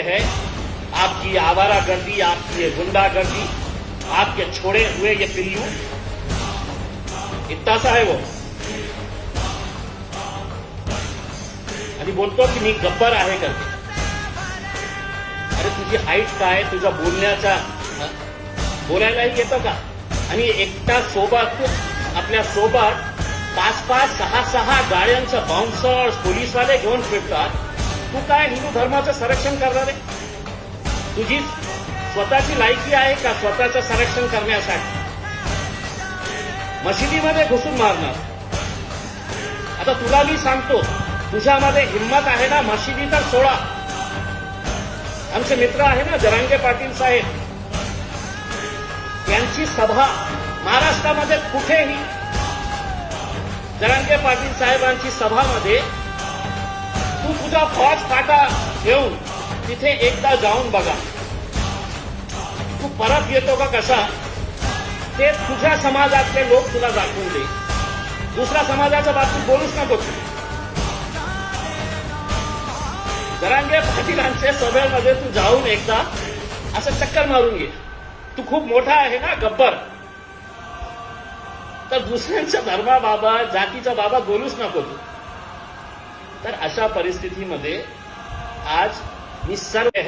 है आपकी आवारागर्दी, आपकी ये गुंडागर्दी, आपके छोड़े हुए ये पिल्लू, इतना सा है वो। आणि बोलतो की मी गब्बर आहे करते। अरे तुझी हाईट काय, तुझ्या बोलायलाही येतं का? आणि एकटा सोबत आपल्या सोबत 5-5, 6-6 गाड्यांचं बाउन्सर्स, पोलीसवाले घेऊन फिरतात। तू काय हिंदू धर्माचं संरक्षण करणार आहे? तुझी स्वतःची लायकी आहे का स्वतःचं संरक्षण करण्यासाठी? मशिदीमध्ये घुसून मारणार। आता तुला मी सांगतो, तुझ्यामध्ये हिम्मत आहे ना, मशिदी तर सोडा। आमचे मित्र आहे ना जरांगे पाटील साहेब, त्यांची सभा महाराष्ट्रामध्ये कुठेही, जरांगे पाटील साहेबांची सभामध्ये तू तुझा फौज फाटा घेऊन तिथे एकदा जाऊन बघा, तू परत येतो का कसा, ते तुझ्या समाजातले लोक तुला दाखवून दे। दुसऱ्या समाजाच्या बाबतीत बोलूच नको तू। जरांगे पाटीलांच्या सभेमध्ये तू जाऊन एकदा असं चक्कर मारून घे। तू खूप मोठा आहे ना गब्बर, तर दुसऱ्यांच्या धर्माबाबत, जातीच्या बाबत बोलूच नको तू। तर अशा परिस्थितीमध्ये आज मी सर्व